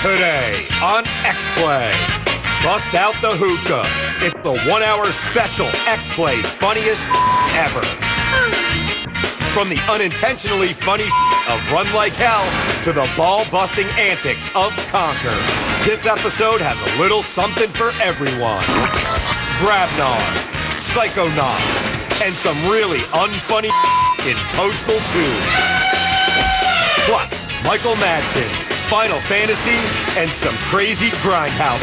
Today on X-Play, bust out the hookah. It's the 1-hour special X-Play funniest ever. From the unintentionally funny of Run Like Hell to the ball-busting antics of Conquer, this episode has a little something for everyone. Grabnar, Psychonauts, and some really unfunny in Postal 2. Plus, Michael Madsen, Final Fantasy, and some crazy grindhouse.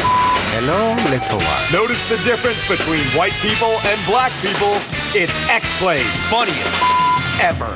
Hello, little one. Notice the difference between white people and black people? It's X-Play's funniest ever.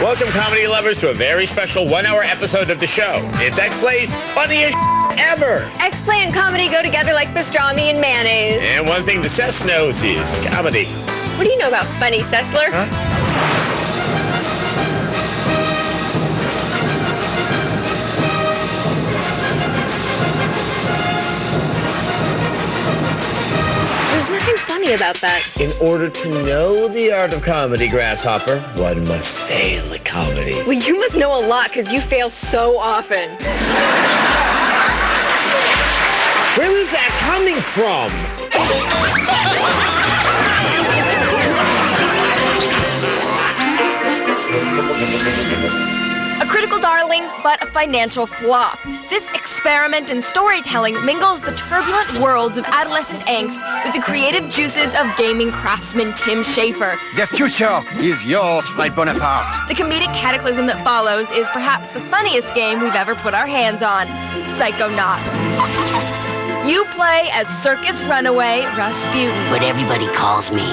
Welcome, comedy lovers, to a very special 1-hour episode of the show. It's X-Play's funniest ever. X-Play and comedy go together like pastrami and mayonnaise. And one thing the Cess knows is comedy. What do you know about funny, Sessler? Huh? Funny about that. In order to know the art of comedy, Grasshopper, one must fail at comedy. Well, you must know a lot because you fail so often. Where is that coming from? A critical darling, but a financial flop. This experiment in storytelling mingles the turbulent worlds of adolescent angst with the creative juices of gaming craftsman Tim Schafer. The future is yours, my Bonaparte. The comedic cataclysm that follows is perhaps the funniest game we've ever put our hands on, Psychonauts. You play as circus runaway Rasputin. But everybody calls me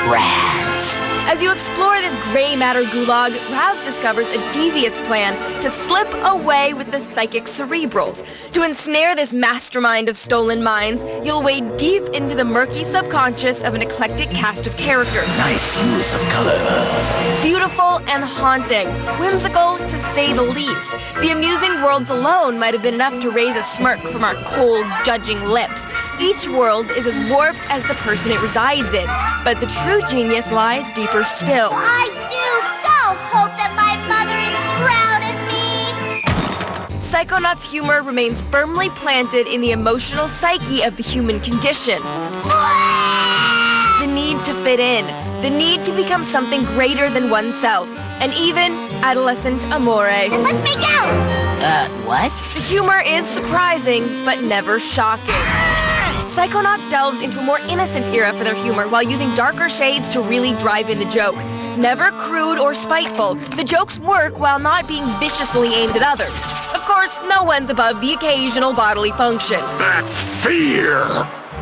Raz. As you explore this gray matter gulag, Raz discovers a devious plan to slip away with the psychic cerebrals. To ensnare this mastermind of stolen minds, you'll wade deep into the murky subconscious of an eclectic cast of characters. Nice use of color. Beautiful and haunting, whimsical to say the least. The amusing worlds alone might have been enough to raise a smirk from our cold, judging lips. Each world is as warped as the person it resides in, but the true genius lies deeper still. I do so hope that my mother is proud of me. Psychonauts' humor remains firmly planted in the emotional psyche of the human condition. The need to fit in, the need to become something greater than oneself, and even adolescent amore. Let's make out! What? The humor is surprising, but never shocking. Psychonauts delves into a more innocent era for their humor while using darker shades to really drive in the joke. Never crude or spiteful, the jokes work while not being viciously aimed at others. Of course, no one's above the occasional bodily function. That's fear.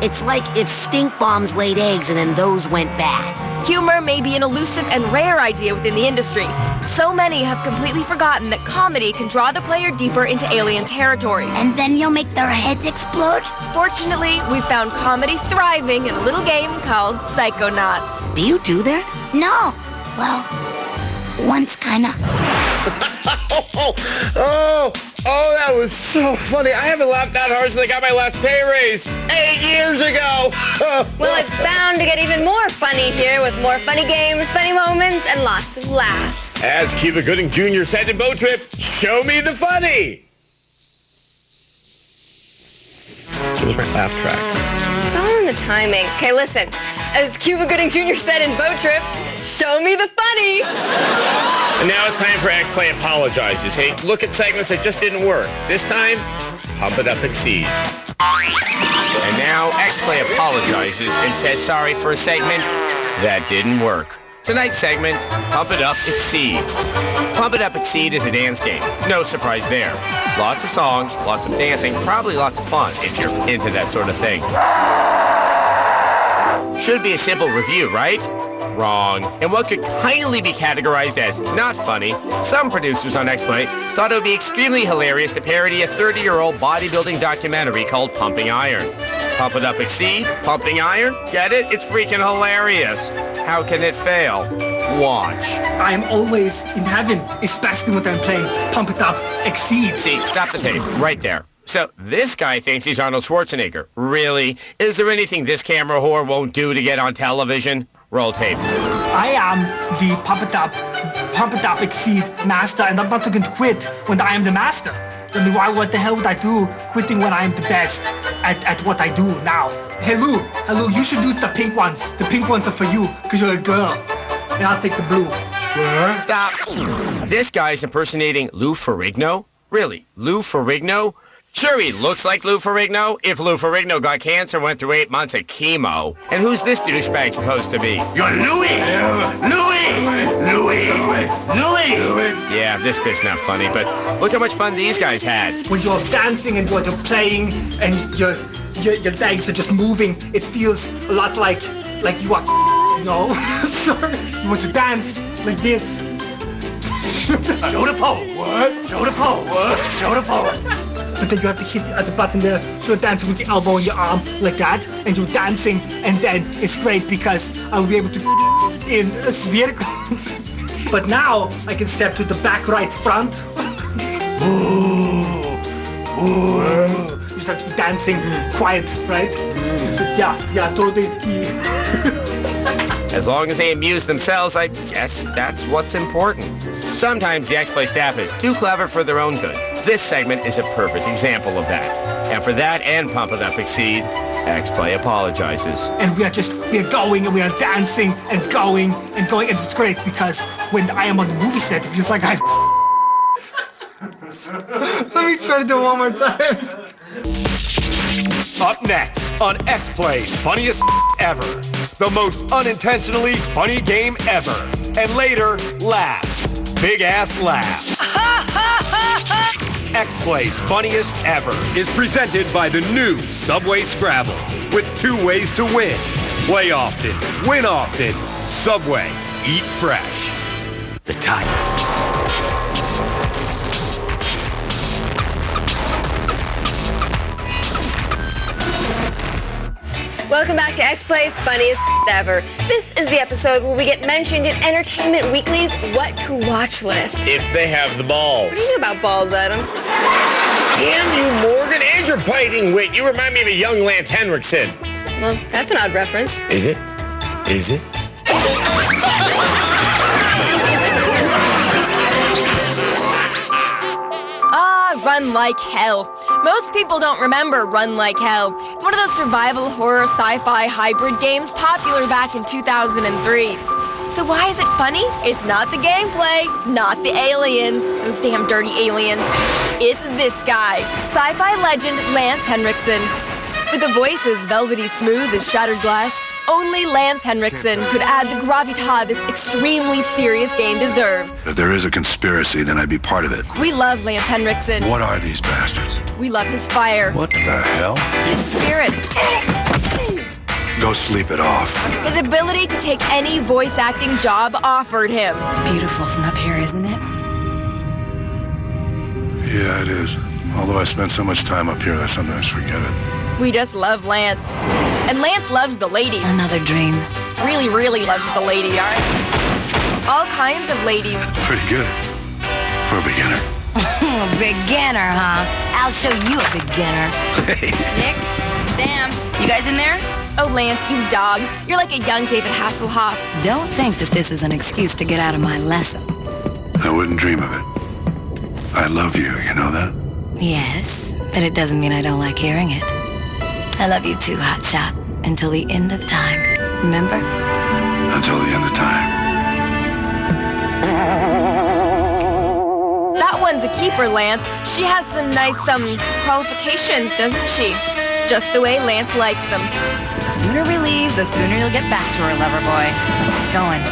It's like if stink bombs laid eggs and then those went bad. Humor may be an elusive and rare idea within the industry. So many have completely forgotten that comedy can draw the player deeper into alien territory. And then you'll make their heads explode? Fortunately, we found comedy thriving in a little game called Psychonauts. Do you do that? No. Well, once kinda. Oh, that was so funny. I haven't laughed that hard since I got my last pay raise 8 years ago. Well, it's bound to get even more funny here with more funny games, funny moments, and lots of laughs. As Cuba Gooding Jr. said in Boat Trip, show me the funny. Where's my laugh track? Following the timing. Okay, listen. As Cuba Gooding Jr. said in Boat Trip, show me the funny. And now it's time for X-Play Apologizes. Hey, look at segments that just didn't work. This time, pump it up, Exceed. And now X-Play apologizes and says sorry for a segment that didn't work. Tonight's segment, Pump It Up, Exceed. Pump It Up, Exceed is a dance game. No surprise there. Lots of songs, lots of dancing, probably lots of fun if you're into that sort of thing. Should be a simple review, right? wrong. In what could kindly be categorized as not funny, some producers on X-Play thought it would be extremely hilarious to parody a 30-year-old bodybuilding documentary called Pumping Iron. Pump It Up Exceed, Pumping Iron, get it? It's freaking hilarious. How can it fail? Watch. I am always in heaven, especially when I'm playing Pump It Up Exceed. See, stop the tape, right there. So this guy thinks he's Arnold Schwarzenegger. Really? Is there anything this camera whore won't do to get on television? Roll tape. I am the Pump It Up Exceed master, and I'm not going to quit when I am the master. I mean, what the hell would I do quitting when I am the best at what I do now? Hey, Lou, you should use the pink ones. The pink ones are for you, because you're a girl. And I'll take the blue. What? Stop. This guy's impersonating Lou Ferrigno? Really? Lou Ferrigno? Sure, he looks like Lou Ferrigno if Lou Ferrigno got cancer and went through 8 months of chemo. And who's this douchebag supposed to be? You're Louis! Louis! Yeah, this bit's not funny, but look how much fun these guys had. When you're dancing and you're playing and your legs are just moving, it feels a lot like you are, you know? Sorry. You want to dance like this. Show the pole! What? Show the pole! What? Show the pole! But then you have to hit at the button there, so you're dancing with your elbow and your arm like that, and you're dancing, and then it's great because I'll be able to in a spherical. But now I can step to the back right front. You just have to be dancing quiet, right? Yeah, totally. As long as they amuse themselves, I guess that's what's important. Sometimes the X-Play staff is too clever for their own good. This segment is a perfect example of that. And for that and Pump It Up Exceed, X-Play apologizes. And we are going and we are dancing and going, and it's great because when I am on the movie set, it feels like I... Let me try to do it one more time. Up next on X-Play's Funniest Ever, the most unintentionally funny game ever. And later, laughs. Big ass laughs. X-Play's Funniest Ever is presented by the new Subway Scrabble with 2 ways to win. Play often, win often. Subway, eat fresh. The time. Welcome back to X-Play's Funniest Ever. This is the episode where we get mentioned in Entertainment Weekly's What to Watch list. If they have the balls. What do you know about balls, Adam? Damn you, Morgan, and your biting wit. You remind me of a young Lance Henriksen. Well, that's an odd reference. Is it? Is it? Run Like Hell. Most people don't remember Run Like Hell. It's one of those survival horror sci-fi hybrid games popular back in 2003. So why is it funny? It's not the gameplay, not the aliens, those damn dirty aliens. It's this guy, sci-fi legend Lance Henriksen. With a voice as velvety smooth as shattered glass, only Lance Henriksen could add the gravitas this extremely serious game deserves. If there is a conspiracy, then I'd be part of it. We love Lance Henriksen. What are these bastards? We love his fire. What the hell? His spirit. Go sleep it off. His ability to take any voice acting job offered him. It's beautiful from up here, isn't it? Yeah, it is. Although I spend so much time up here, I sometimes forget it. We just love Lance. And Lance loves the ladies. Another dream. Really, really loves the lady, all right? All kinds of ladies. Pretty good. For a beginner. Beginner, huh? I'll show you a beginner. Hey. Nick, Sam, you guys in there? Oh, Lance, you dog. You're like a young David Hasselhoff. Don't think that this is an excuse to get out of my lesson. I wouldn't dream of it. I love you, you know that? Yes, but it doesn't mean I don't like hearing it. I love you too, hotshot. Until the end of time. Remember? Until the end of time. That one's a keeper, Lance. She has some nice, qualifications, doesn't she? Just the way Lance likes them. The sooner we leave, the sooner you'll get back to her, lover boy. Going.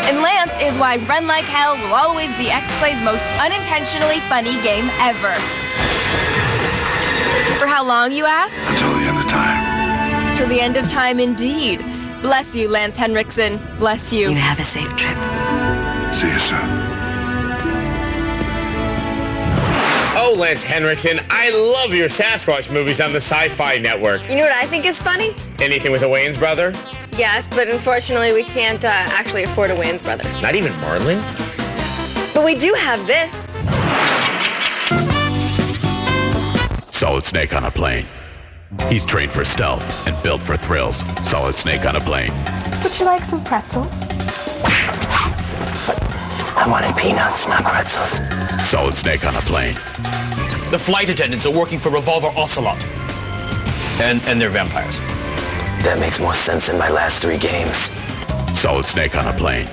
And Lance is why Run Like Hell will always be X-Play's most unintentionally funny game ever. For how long, you ask? Until the end of time. Till the end of time, indeed. Bless you, Lance Henriksen. Bless you. You have a safe trip. See you soon. Oh, Lance Henriksen, I love your Sasquatch movies on the Sci-Fi Network. You know what I think is funny? Anything with a Wayans brother? Yes, but unfortunately we can't actually afford a Wayans brother. Not even Marlin? But we do have this. Solid Snake on a plane. He's trained for stealth and built for thrills. Solid Snake on a plane. Would you like some pretzels? I wanted peanuts, not pretzels. Solid Snake on a plane. The flight attendants are working for Revolver Ocelot. And they're vampires. That makes more sense than my last 3 games. Solid Snake on a plane.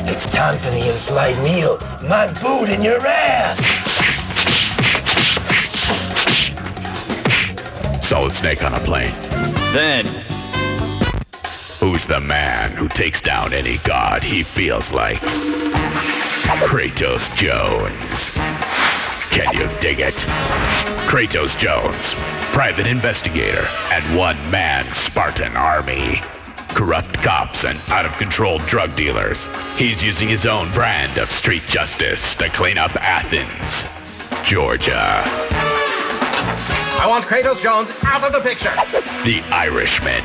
It's time for the in-flight meal. My boot in your ass! Solid Snake on a plane. Then, Who's the man who takes down any god he feels like? Kratos Jones. Can you dig it? Kratos Jones, private investigator and one-man Spartan army. Corrupt cops and out-of-control drug dealers. He's using his own brand of street justice to clean up Athens, Georgia. I want Kratos Jones out of the picture. The Irishman.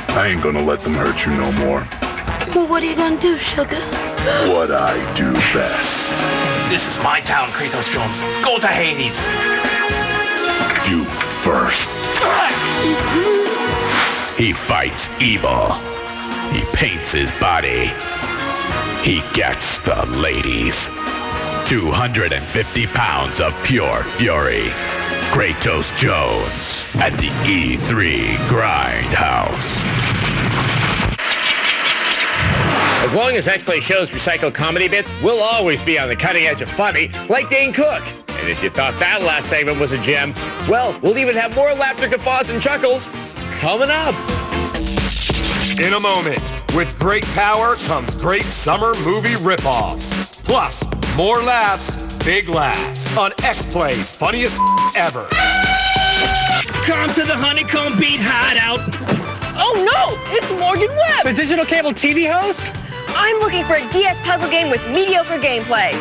I ain't gonna let them hurt you no more. Well, what are you gonna do, sugar? What I do best. this is my town, Kratos Jones. Go to Hades. You first. He fights evil. He paints his body. He gets the ladies. 250 pounds of pure fury. Kratos Jones at the E3 Grindhouse. As long as X-Play shows recycle comedy bits, we'll always be on the cutting edge of funny, like Dane Cook. And if you thought that last segment was a gem, well, we'll even have more laughter, guffaws, and chuckles coming up. In a moment, with great power comes great summer movie ripoffs. Plus, more laughs, big laughs on X-Play's funniest ever. Come to the Honeycomb Beat Hideout. Oh no! It's Morgan Webb! The digital cable TV host? I'm looking for a DS puzzle game with mediocre gameplay.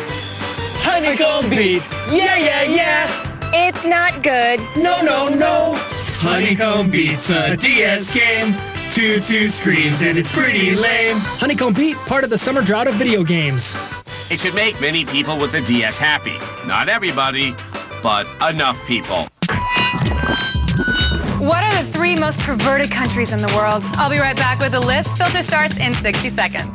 Honeycomb Beat. Yeah, yeah, yeah. It's not good. No, no, no. Honeycomb Beat's a DS game. Two screens and it's pretty lame. Honeycomb Beat, part of the summer drought of video games. It should make many people with the DS happy. Not everybody, but enough people. What are the 3 most perverted countries in the world? I'll be right back with a list. Filter starts in 60 seconds.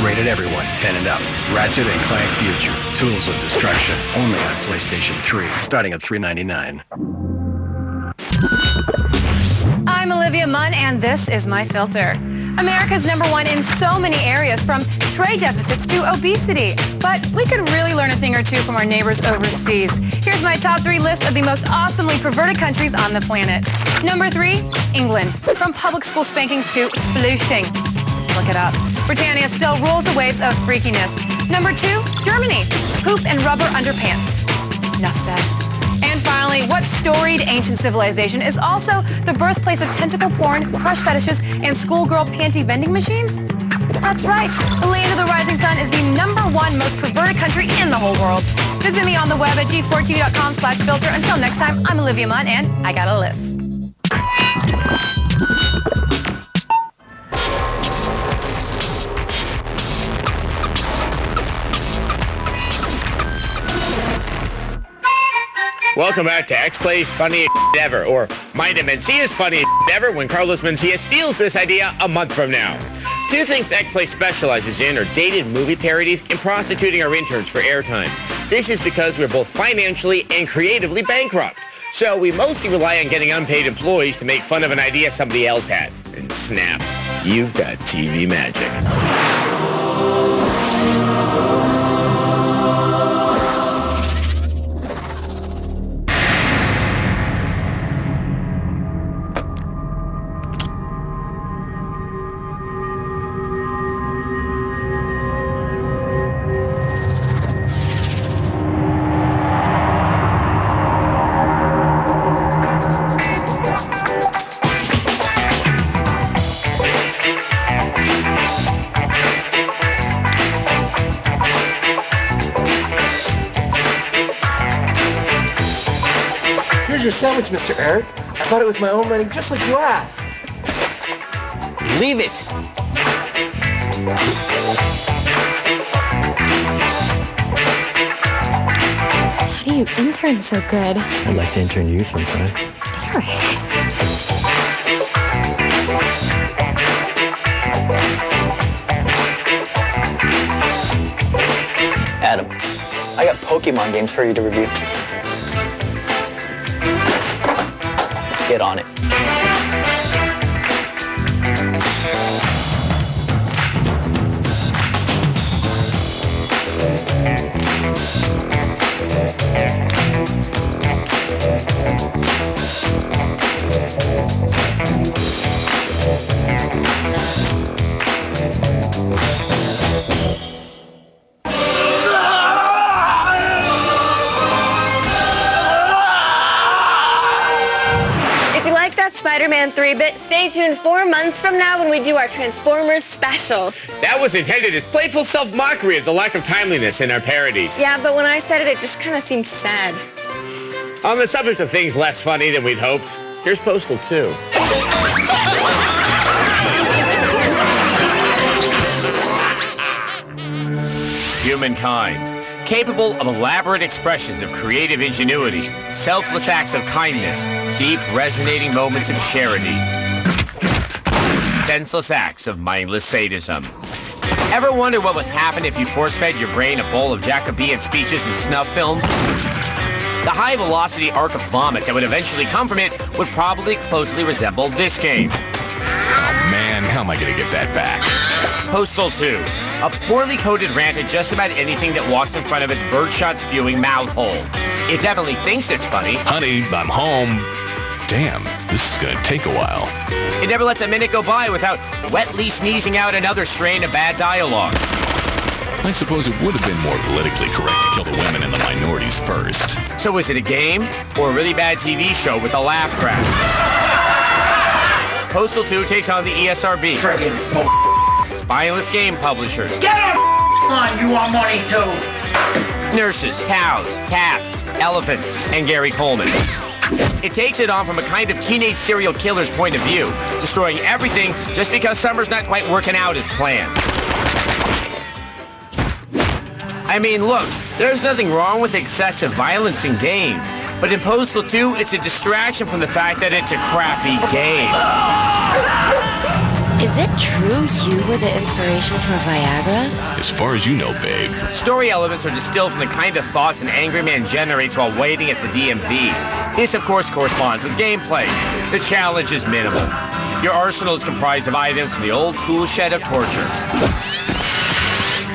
Rated everyone, 10 and up. Ratchet and Clank Future. Tools of Destruction. Only on PlayStation 3. Starting at $3.99. I'm Olivia Munn, and this is my filter. America's #1 in so many areas, from trade deficits to obesity. But we could really learn a thing or two from our neighbors overseas. Here's my top 3 list of the most awesomely perverted countries on the planet. Number 3, England. From public school spankings to splooshing. Look it up. Britannia still rules the waves of freakiness. Number 2, Germany. Poop and rubber underpants. Enough said. And finally, what storied ancient civilization is also the birthplace of tentacle porn, crush fetishes, and schoolgirl panty vending machines? That's right. The land of the rising sun is the #1 most perverted country in the whole world. Visit me on the web at g4tv.com/filter. Until next time, I'm Olivia Munn, and I got a list. Welcome back to X-Play's Funniest Ever, or might have been Mencia's Funniest Ever when Carlos Mencia steals this idea a month from now. 2 things X-Play specializes in are dated movie parodies and prostituting our interns for airtime. This is because we're both financially and creatively bankrupt. So we mostly rely on getting unpaid employees to make fun of an idea somebody else had. And snap, you've got TV magic. sandwich, Mr. Eric. I bought it with my own money, just like you asked. Leave it. How do you intern so good? I'd like to intern you sometime. Adam, I got Pokemon games for you to review. Get on it. If you like that Spider-Man 3-bit, stay tuned 4 months from now when we do our Transformers special. That was intended as playful self-mockery of the lack of timeliness in our parodies. Yeah, but when I said it, it just kind of seemed sad. On the subject of things less funny than we'd hoped, here's Postal 2. Humankind, capable of elaborate expressions of creative ingenuity, selfless acts of kindness, deep resonating moments of charity, senseless acts of mindless sadism. Ever wonder what would happen if you force-fed your brain a bowl of Jacobean speeches and snuff films? The high-velocity arc of vomit that would eventually come from it would probably closely resemble this game. Oh man, how am I gonna get that back? Postal 2, a poorly coded rant at just about anything that walks in front of its birdshot-spewing mouth hole. It definitely thinks it's funny. Honey, I'm home. Damn, this is gonna take a while. It never lets a minute go by without wetly sneezing out another strain of bad dialogue. I suppose it would have been more politically correct to kill the women and the minorities first. So is it a game or a really bad TV show with a laugh track? Postal 2 takes on the ESRB. Spineless game publishers. Get on, you want money too. Nurses, cows, cats, elephants, and Gary Coleman. It takes it on from a kind of teenage serial killer's point of view, destroying everything just because summer's not quite working out as planned. I mean, look, there's nothing wrong with excessive violence in games, but in Postal 2, it's a distraction from the fact that it's a crappy game. Is it true you were the inspiration for Viagra? As far as you know, babe. Story elements are distilled from the kind of thoughts an angry man generates while waiting at the DMV. This, of course, corresponds with gameplay. The challenge is minimal. Your arsenal is comprised of items from the old tool shed of torture.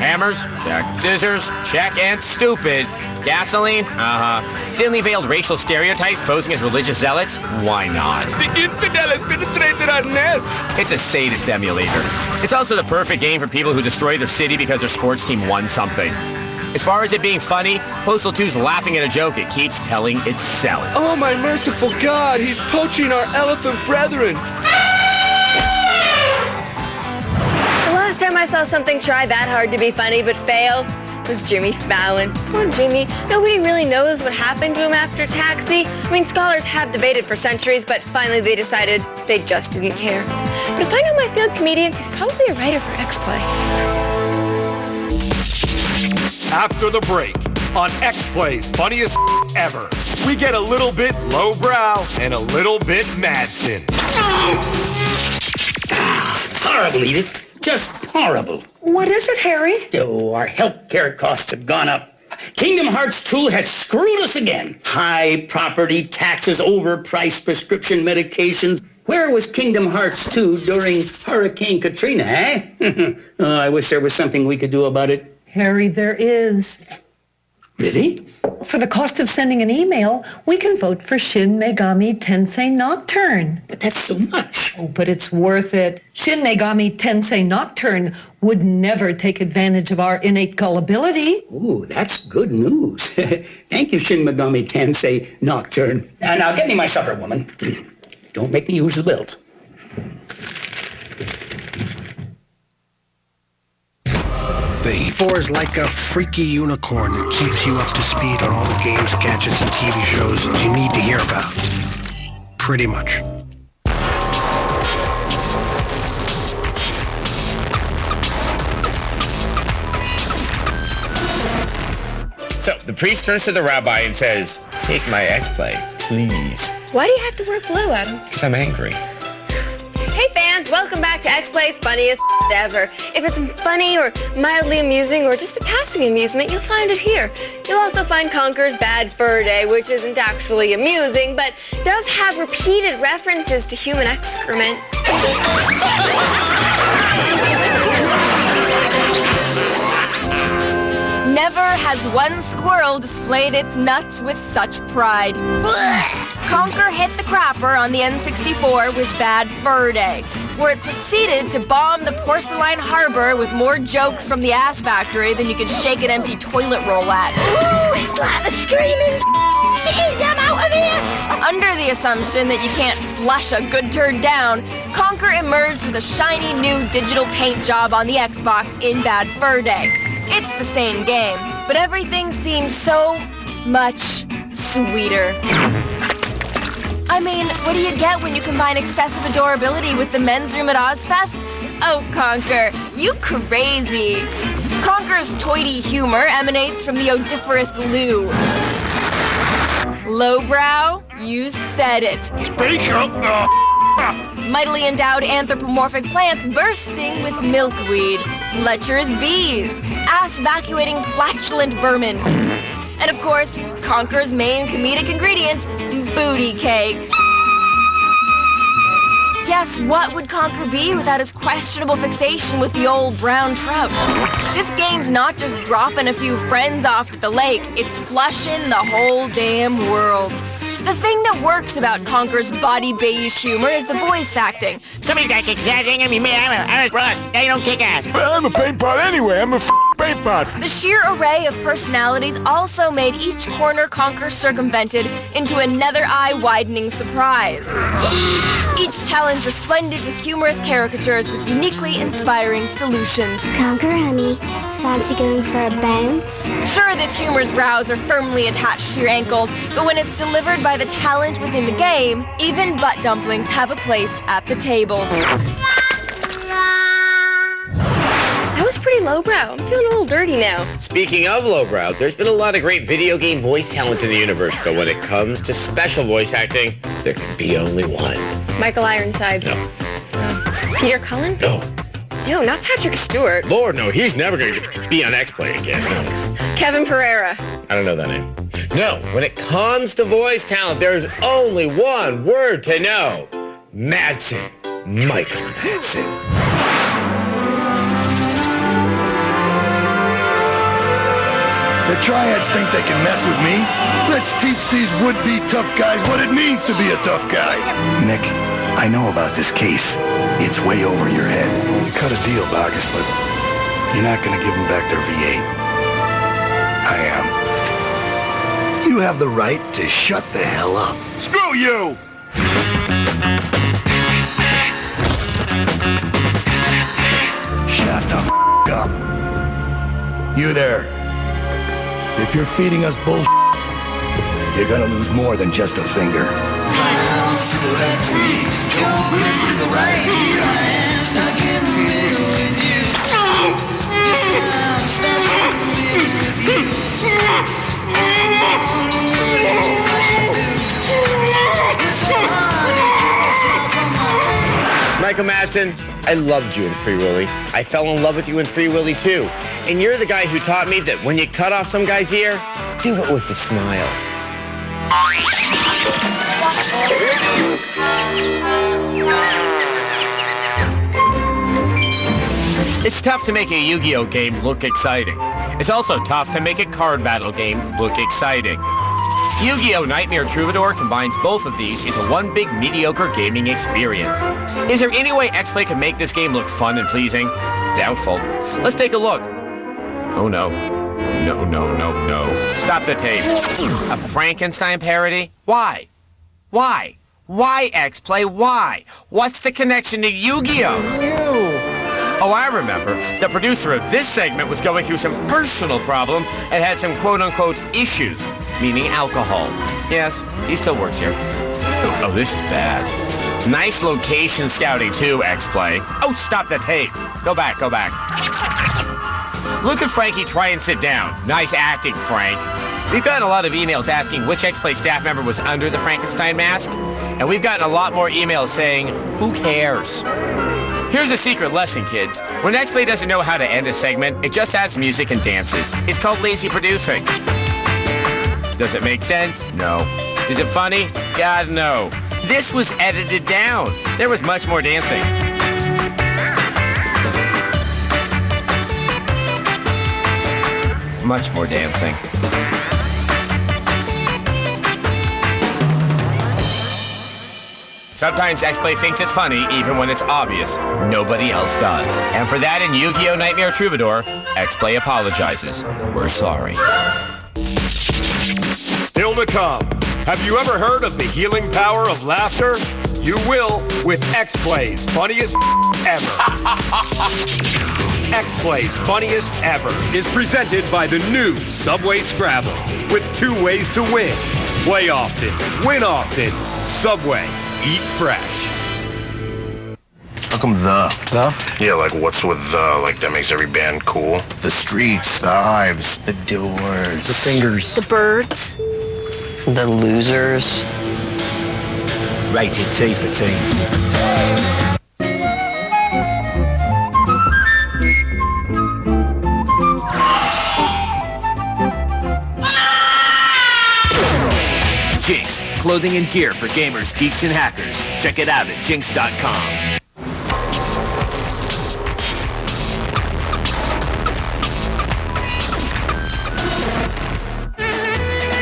Hammers? Check. Scissors? Check. And stupid. Gasoline? Uh-huh. Thinly veiled racial stereotypes posing as religious zealots? Why not? The infidel has penetrated our nest. It's a sadist emulator. It's also the perfect game for people who destroy their city because their sports team won something. As far as it being funny, Postal 2's laughing at a joke it keeps telling itself. Oh, my merciful God, he's poaching our elephant brethren. The last time I saw something try that hard to be funny but fail was Jimmy Fallon. Poor Jimmy. Nobody really knows what happened to him after Taxi. I mean, scholars have debated for centuries, but finally they decided they just didn't care. But if I know my field comedians, he's probably a writer for X-Play. After the break, on X-Play's funniest ever, we get a little bit lowbrow and a little bit Madsen. Horrible, Edith. Just horrible. What is it, Harry? Oh, our healthcare costs have gone up. Kingdom Hearts 2 has screwed us again. High property taxes, overpriced prescription medications. Where was Kingdom Hearts 2 during Hurricane Katrina, eh? Oh, I wish there was something we could do about it. Harry, there is. Really? For the cost of sending an email, we can vote for Shin Megami Tensei Nocturne. But that's so much. Oh, but it's worth it. Shin Megami Tensei Nocturne would never take advantage of our innate gullibility. Ooh, that's good news. Thank you, Shin Megami Tensei Nocturne. Now, get me my supper, woman. Don't make me use the belt. The E4 is like a freaky unicorn that keeps you up to speed on all the games, gadgets, and TV shows you need to hear about. Pretty much. So, the priest turns to the rabbi and says, "Take my X-Play, please." Why do you have to wear blue, Adam? Because I'm angry. Hey fans, welcome back to X-Play's Funniest Ever. If it's funny or mildly amusing or just a passing amusement, you'll find it here. You'll also find Conker's Bad Fur Day, which isn't actually amusing, but does have repeated references to human excrement. Never has one squirrel displayed its nuts with such pride. Conker hit the crapper on the N64 with Bad Fur Day, where it proceeded to bomb the porcelain harbor with more jokes from the ass factory than you could shake an empty toilet roll at. Ooh, it's like a screaming I'm out of here! Under the assumption that you can't flush a good turd down, Conker emerged with a shiny new digital paint job on the Xbox in Bad Fur Day. It's the same game, but everything seems so much sweeter. I mean, what do you get when you combine excessive adorability with the men's room at Ozfest? Oh, Conker, you crazy. Conker's toity humor emanates from the odiferous loo. Lowbrow, you said it. Speak up now! Mightily endowed anthropomorphic plants bursting with milkweed. Lecherous bees. Ass-vacuating flatulent vermin. And of course, Conker's main comedic ingredient, booty cake. Yes, what would Conker be without his questionable fixation with the old brown trout? This game's not just dropping a few friends off at the lake, it's flushing the whole damn world. The thing that works about Conker's body beige humor is the voice acting. Somebody's got to kick his ass. Ain't gonna be me. I'm a brush. Now you don't kick ass. Well, I'm a paint pot anyway. I'm a paint pot. The sheer array of personalities also made each corner Conker circumvented into another eye-widening surprise. Each challenge resplendent with humorous caricatures with uniquely inspiring solutions. Conker, honey, fancy going for a bounce? Sure, this humor's brows are firmly attached to your ankles, but when it's delivered by the talent within the game, even butt dumplings have a place at the table. That was pretty lowbrow. I'm feeling a little dirty now. Speaking of lowbrow, there's been a lot of great video game voice talent in the universe, but when it comes to special voice acting, there can be only one. Michael Ironside. No. Peter Cullen? No. No, not Patrick Stewart. Lord, no, he's never going to be on X-Play again. No. Kevin Pereira. I don't know that name. No, when it comes to voice talent, there's only one word to know. Madsen. Michael Madsen. The triads think they can mess with me? Let's teach these would-be tough guys what it means to be a tough guy. Nick, I know about this case. It's way over your head. You cut a deal, Bogus, but You're not going to give them back their V8. I am. You have the right to shut the hell up. screw you! Shut the f*** up. You there. If you're feeding us bullshit, You're gonna lose more than just a finger. Michael Madsen, I loved you in Free Willy. I fell in love with you in Free Willy too. And you're the guy who taught me that when you cut off some guy's ear, do it with a smile. It's tough to make a Yu-Gi-Oh game look exciting. It's also tough to make a card battle game look exciting. Yu-Gi-Oh! Nightmare Troubadour combines both of these into one big mediocre gaming experience. Is there any way X-Play can make this game look fun and pleasing? Doubtful. Let's take a look. Oh no. No. Stop the tape. A Frankenstein parody? Why? Why? Why, X-Play? Why? What's the connection to Yu-Gi-Oh? Oh, I remember. The producer of this segment was going through some personal problems and had some quote-unquote issues, meaning alcohol. Yes, he still works here. Oh, this is bad. Nice location scouting too, X-Play. Oh, stop the tape. Go back. Look at Frankie try and sit down. Nice acting, Frank. We've gotten a lot of emails asking which X-Play staff member was under the Frankenstein mask, and we've gotten a lot more emails saying, who cares? Here's a secret lesson, kids. When X-Play doesn't know how to end a segment, it just adds music and dances. It's called lazy producing. Does it make sense? No. Is it funny? God, no. This was edited down. There was much more dancing. Much more dancing. Sometimes X-Play thinks it's funny even when it's obvious nobody else does. And for that in Yu-Gi-Oh! Nightmare Troubadour, X-Play apologizes. We're sorry. Still to come. Have you ever heard of the healing power of laughter? You will with X-Play's Funniest Ever. X-Play's Funniest Ever is presented by the new Subway Scrabble with 2 ways to win. Play often, win often. Subway, eat fresh. How come the? The? Yeah, like what's with the? Like that makes every band cool? The streets, the hives, the doors, the fingers. The birds. The losers. Rated T for team. Jinx, clothing and gear for gamers, geeks, and hackers. Check it out at jinx.com.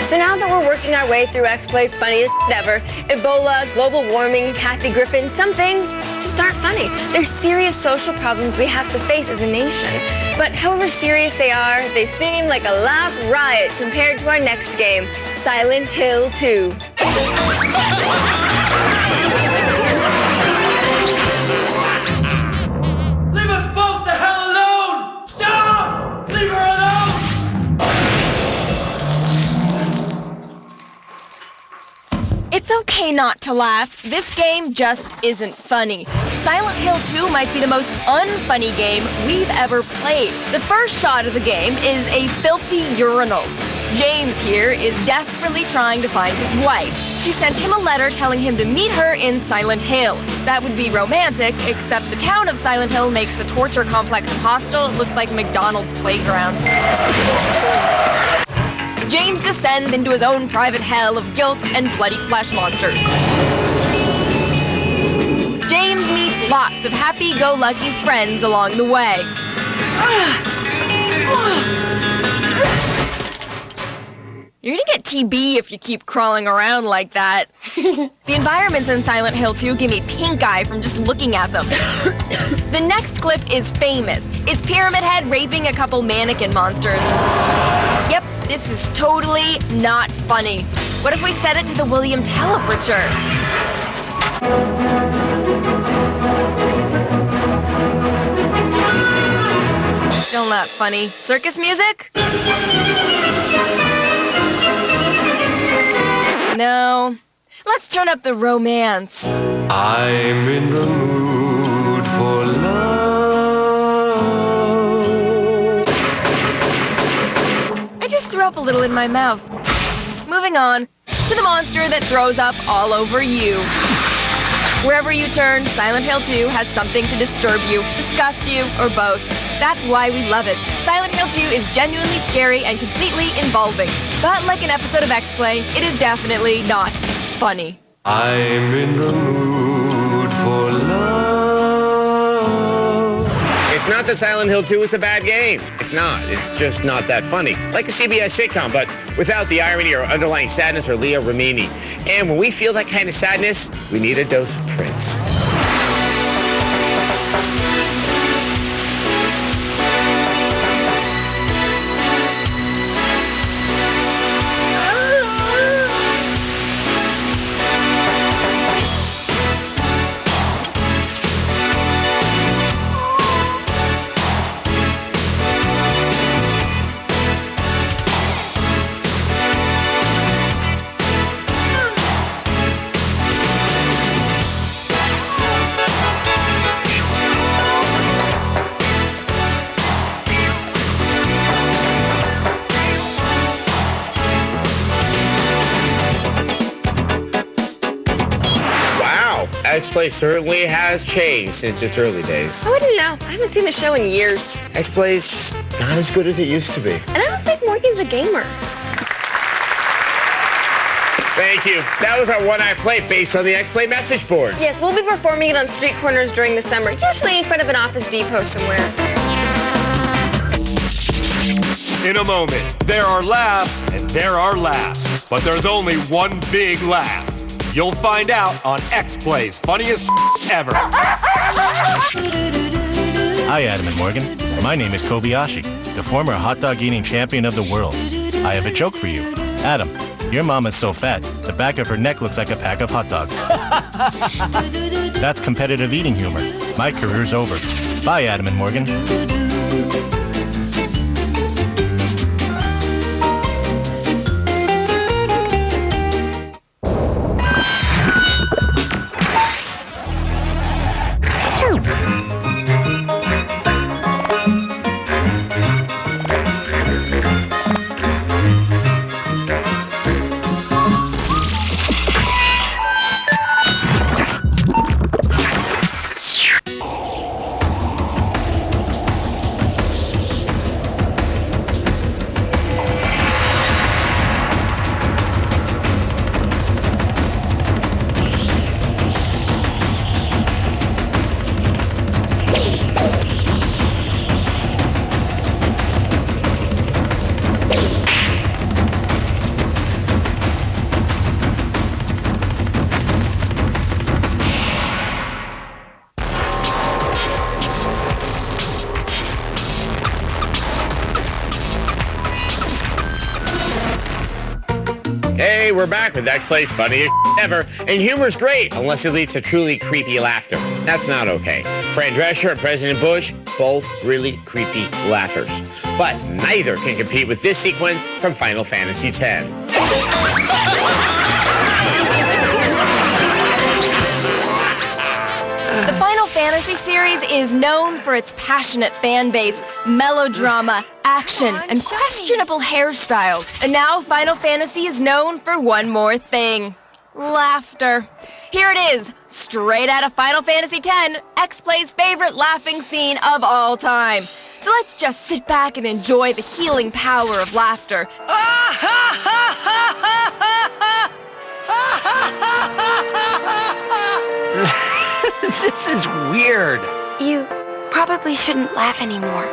So now that we're working our way through X-Play's Funniest Ever, Ebola, global warming, Kathy Griffin, some things just aren't funny. They're serious social problems we have to face as a nation. But however serious they are, they seem like a laugh riot compared to our next game, Silent Hill 2. Leave us both the hell alone! Stop! Leave her alone! It's okay not to laugh. This game just isn't funny. Silent Hill 2 might be the most unfunny game we've ever played. The first shot of the game is a filthy urinal. James here is desperately trying to find his wife. She sent him a letter telling him to meet her in Silent Hill. That would be romantic, except the town of Silent Hill makes the torture complex and hostel look like McDonald's playground. James descends into his own private hell of guilt and bloody flesh monsters. James meets lots of happy-go-lucky friends along the way. You're gonna get TB if you keep crawling around like that. The environments in Silent Hill 2 give me pink eye from just looking at them. The next clip is famous. It's Pyramid Head raping a couple mannequin monsters. Yep, this is totally not funny. What if we set it to the William Tell Aperture? Still not funny. Circus music? No. Let's turn up the romance. I'm in the mood for love. I just threw up a little in my mouth. Moving on to the monster that throws up all over you. Wherever you turn, Silent Hill 2 has something to disturb you, disgust you, or both. That's why we love it. Silent Hill 2 is genuinely scary and completely involving. But like an episode of X-Play, it is definitely not funny. I'm in the mood for love. It's not that Silent Hill 2 is a bad game. It's not. It's just not that funny. Like a CBS sitcom, but without the irony or underlying sadness or Leah Remini. And when we feel that kind of sadness, we need a dose of Prince. X-Play certainly has changed since its early days. I wouldn't know. I haven't seen the show in years. X-Play's not as good as it used to be. And I don't think Morgan's a gamer. Thank you. That was our one-eye play based on the X-Play message boards. Yes, we'll be performing it on street corners during the summer, usually in front of an Office Depot somewhere. In a moment, there are laughs and there are laughs, but there's only one big laugh. You'll find out on X-Play's funniest ever. Hi, Adam and Morgan. My name is Kobayashi, the former hot dog eating champion of the world. I have a joke for you. Adam, your mom is so fat, the back of her neck looks like a pack of hot dogs. That's competitive eating humor. My career's over. Bye, Adam and Morgan. Hey, we're back with X-Play's funniest ever, and humor's great unless it leads to truly creepy laughter. That's not okay. Fran Drescher and President Bush, both really creepy laughers. But neither can compete with this sequence from Final Fantasy X. The Final Fantasy series is known for its passionate fan base, melodrama, action, and questionable hairstyles. And now Final Fantasy is known for one more thing: laughter. Here it is, straight out of Final Fantasy X, X-Play's favorite laughing scene of all time. So let's just sit back and enjoy the healing power of laughter. This is weird. You probably shouldn't laugh anymore.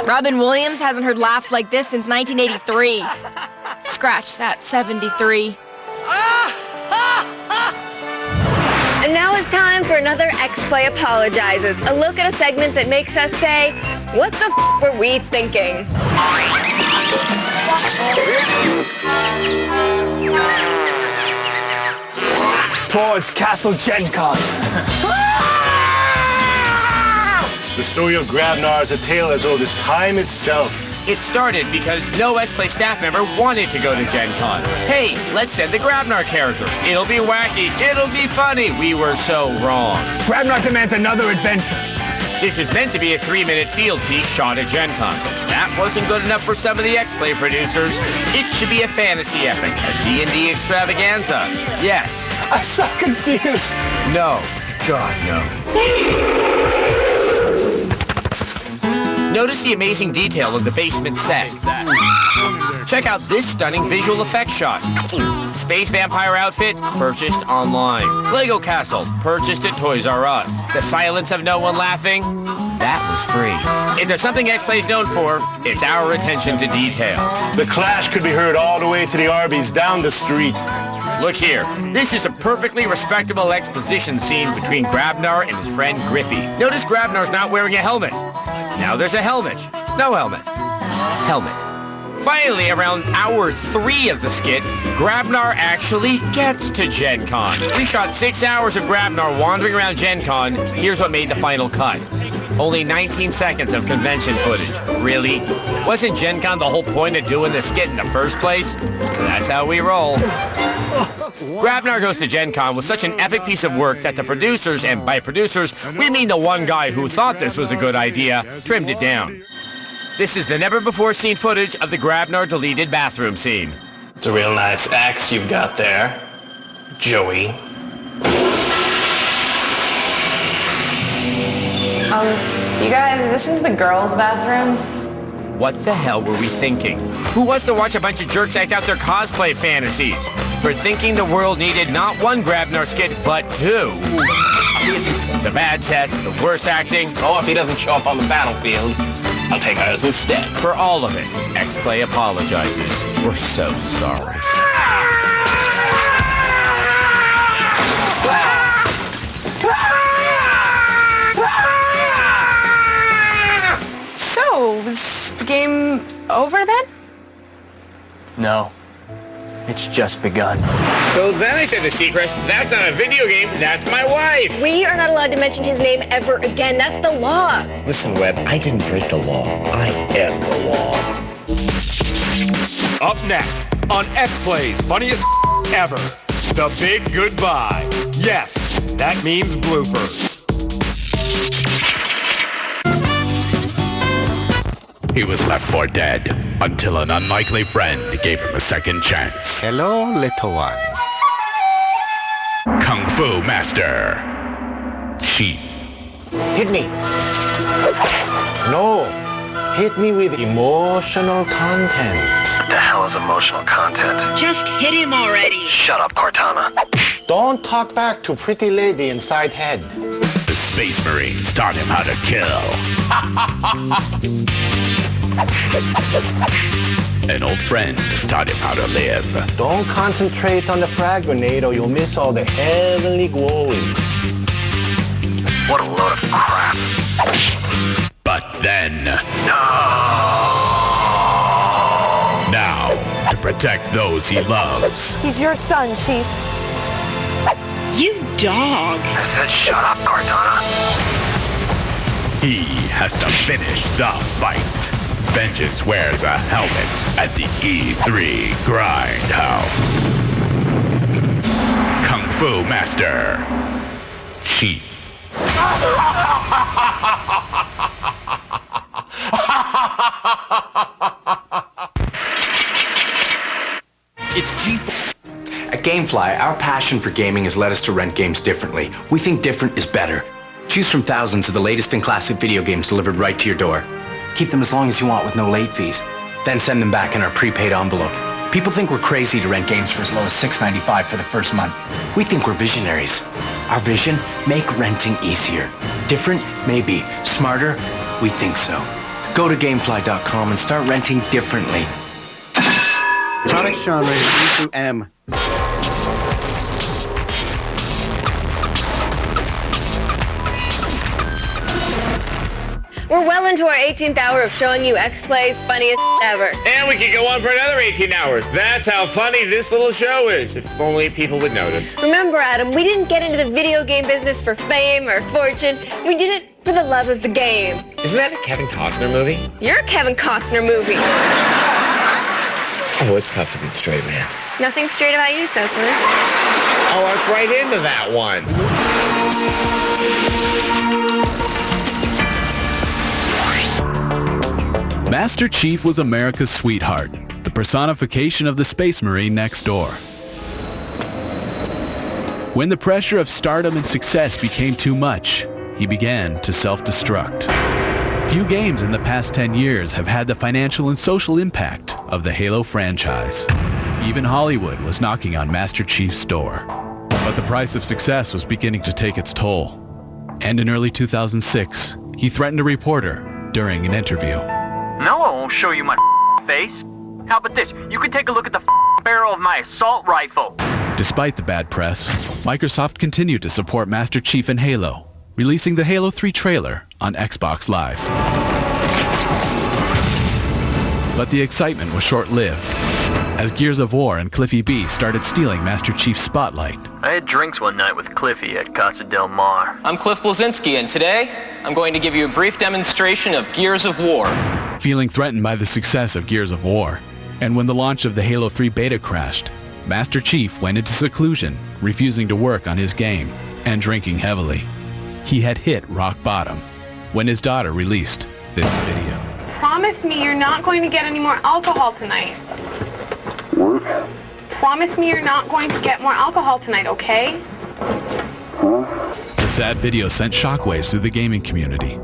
Robin Williams hasn't heard laughs like this since 1983. Scratch that, 73. And now it's time for another X-Play Apologizes, a look at a segment that makes us say, what the f*** were we thinking? Towards Castle Gen Con. The story of Grabnar is a tale as old as time itself. It started because no X-Play staff member wanted to go to Gen Con. Hey, let's send the Grabnar character. It'll be wacky. It'll be funny. We were so wrong. Grabnar demands another adventure. This was meant to be a 3-minute field piece shot at Gen Con, but that wasn't good enough for some of the X-Play producers. It should be a fantasy epic, a D&D extravaganza. Yes. I'm so confused. No. God, no. Notice the amazing detail of the basement set. Check out this stunning visual effects shot. Space vampire outfit, purchased online. Lego castle, purchased at Toys R Us. The silence of no one laughing, that was free. If there's something X-Play's known for, it's our attention to detail. The clash could be heard all the way to the Arby's down the street. Look here, this is a perfectly respectable exposition scene between Grabnar and his friend Grippy. Notice Grabnar's not wearing a helmet. Now there's a helmet. No helmet. Helmet. Finally, around hour 3 of the skit, Grabnar actually gets to Gen Con. We shot 6 hours of Grabnar wandering around Gen Con. Here's what made the final cut. Only 19 seconds of convention footage. Really? Wasn't Gen Con the whole point of doing the skit in the first place? That's how we roll. Grabnar Goes to Gen Con was such an epic piece of work that the producers, and by producers, we mean the one guy who thought this was a good idea, trimmed it down. This is the never-before-seen footage of the Grabnar deleted bathroom scene. It's a real nice axe you've got there, Joey. You guys, this is the girls' bathroom. What the hell were we thinking? Who wants to watch a bunch of jerks act out their cosplay fantasies? For thinking the world needed not one Grabnar skit, but 2. The bad sets, the worst acting. So if he doesn't show up on the battlefield, I'll take ours instead. For all of it, X-Play apologizes. We're so sorry. So, was the game over then? No. It's just begun. So then I said to Seacrest, that's not a video game, that's my wife. We are not allowed to mention his name ever again. That's the law. Listen, Webb, I didn't break the law. I am the law. Up next on X-Play's funniest ever, the big goodbye. Yes, that means bloopers. He was left for dead until an unlikely friend gave him a second chance. Hello, little one. Kung Fu Master Chief. Hit me. No. Hit me with emotional content. What the hell is emotional content? Just hit him already. Shut up, Cortana. Don't talk back to pretty lady inside head. The Space Marines taught him how to kill. An old friend taught him how to live. Don't concentrate on the frag grenade or you'll miss all the heavenly glory. What a load of crap. But then... Now, to protect those he loves, He's your son, Chief. You dog. I said shut up, Cortana. he has to finish the fight. Vengeance wears a helmet at the E3 Grindhouse. Kung Fu Master Chief. It's G. At Gamefly, our passion for gaming has led us to rent games differently. We think different is better. Choose from thousands of the latest in classic video games delivered right to your door. Keep them as long as you want with no late fees. Then send them back in our prepaid envelope. People think we're crazy to rent games for as low as $6.95 for the first month. We think we're visionaries. Our vision? Make renting easier. Different? Maybe. Smarter? We think so. Go to Gamefly.com and start renting differently. Product genre is E through M. We're well into our 18th hour of showing you X-Play's funniest ever. And we could go on for another 18 hours. That's how funny this little show is. If only people would notice. Remember, Adam, we didn't get into the video game business for fame or fortune. We did it for the love of the game. Isn't that a Kevin Costner movie? You're a Kevin Costner movie. Oh, it's tough to be straight, man. Nothing straight about you, Cecily. I walked right into that one. Master Chief was America's sweetheart, the personification of the Space Marine next door. When the pressure of stardom and success became too much, he began to self-destruct. Few games in the past 10 years have had the financial and social impact of the Halo franchise. Even Hollywood was knocking on Master Chief's door. But the price of success was beginning to take its toll. And in early 2006, he threatened a reporter during an interview. No, I won't show you my face. How about this? You can take a look at the barrel of my assault rifle. Despite the bad press, Microsoft continued to support Master Chief in Halo, releasing the Halo 3 trailer on Xbox Live. But the excitement was short-lived, as Gears of War and Cliffy B started stealing Master Chief's spotlight. I had drinks one night with Cliffy at Casa del Mar. I'm Cliff Blazinski, and today I'm going to give you a brief demonstration of Gears of War. Feeling threatened by the success of Gears of War, and when the launch of the Halo 3 beta crashed, Master Chief went into seclusion, refusing to work on his game and drinking heavily. He had hit rock bottom when his daughter released this video. Promise me you're not going to get any more alcohol tonight. What? Promise me you're not going to get more alcohol tonight, okay? The sad video sent shockwaves through the gaming community.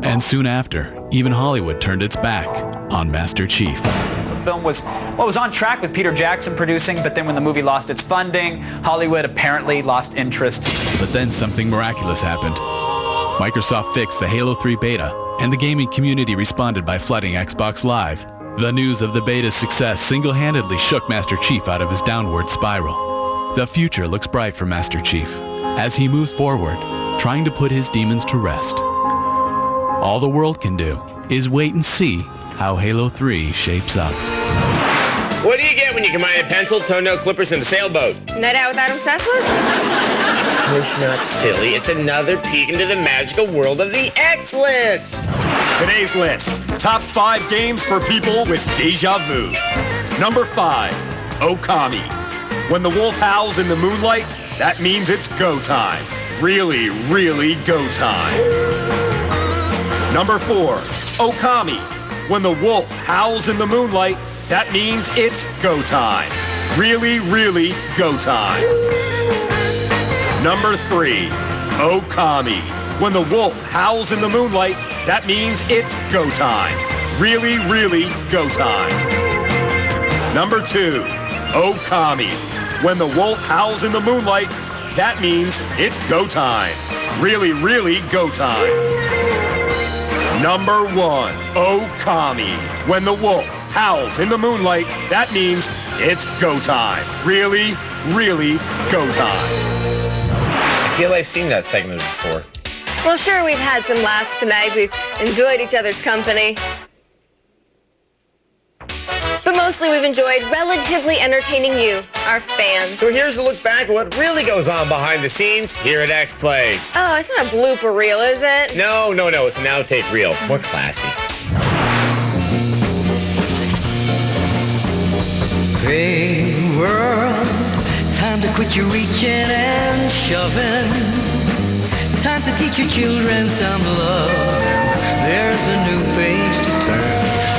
And soon after, even Hollywood turned its back on Master Chief. The film was on track with Peter Jackson producing, but then when the movie lost its funding, Hollywood apparently lost interest. But then something miraculous happened. Microsoft fixed the Halo 3 beta, and the gaming community responded by flooding Xbox Live. The news of the beta's success single-handedly shook Master Chief out of his downward spiral. The future looks bright for Master Chief as he moves forward, trying to put his demons to rest. All the world can do is wait and see how Halo 3 shapes up. What do you get when you combine a pencil, toenail clippers, and a sailboat? Night out with Adam Sessler? Push not silly. It's another peek into the magical world of the X list. Today's list. Top 5 games for people with deja vu. Number 5, Okami. When the wolf howls in the moonlight, that means it's go time. Really, really go time. Number 4, Okami. When the wolf howls in the moonlight, that means it's go time. Really, really go time. Number 3, Okami. When the wolf howls in the moonlight, that means it's go time. Really, really go time. Number 2, Okami. When the wolf howls in the moonlight, that means it's go time. Really, really go time. Number 1, Okami. When the wolf howls in the moonlight, that means it's go time. Really, really go time. I feel I've seen that segment before. Well, sure, we've had some laughs tonight. We've enjoyed each other's company. But mostly we've enjoyed relatively entertaining you, our fans. So here's a look back at what really goes on behind the scenes here at X-Play. Oh, it's not a blooper reel, is it? No, it's an outtake reel. More classy. Hey world, time to quit your reaching and shoving. Time to teach your children some love. There's a new page to turn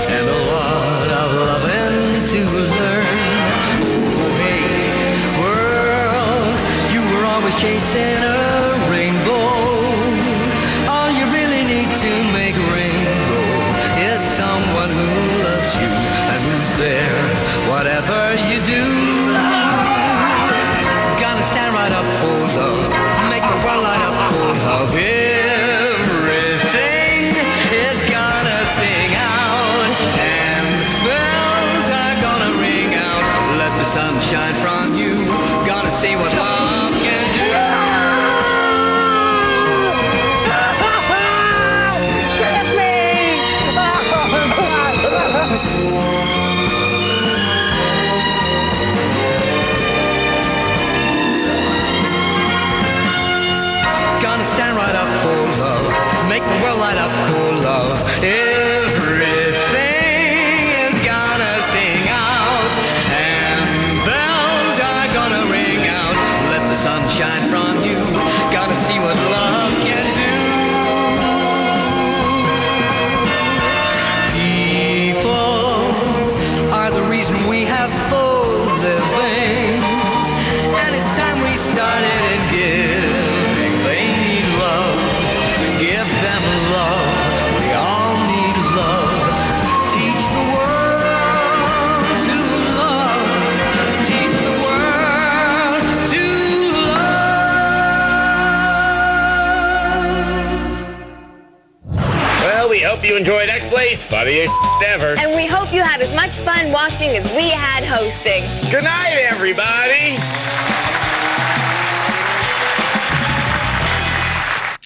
and a lot of loving to learn. Oh, hey world, you were always chasing a rainbow. All you really need to make rainbow is someone who loves you and who's there whatever you do. Gotta stand right up for love, make the world light up for love. Everything is gonna sing out, and the bells are gonna ring out. Let the sun shine from you, gonna see what love can do. Kiss me! Gonna stand right up for love, make the world light up for love. Everything is gonna sing out, and bells are gonna ring out. Let the sun shine from you, gotta see what love can do. People are the reason we have full living, and it's time we started and giving. They need love, give them love. We all need love. Teach the world to love. Teach the world to love. Well, we hope you enjoyed X-Play's funniest ever. And we hope you had as much fun watching as we had hosting. Good night, everybody.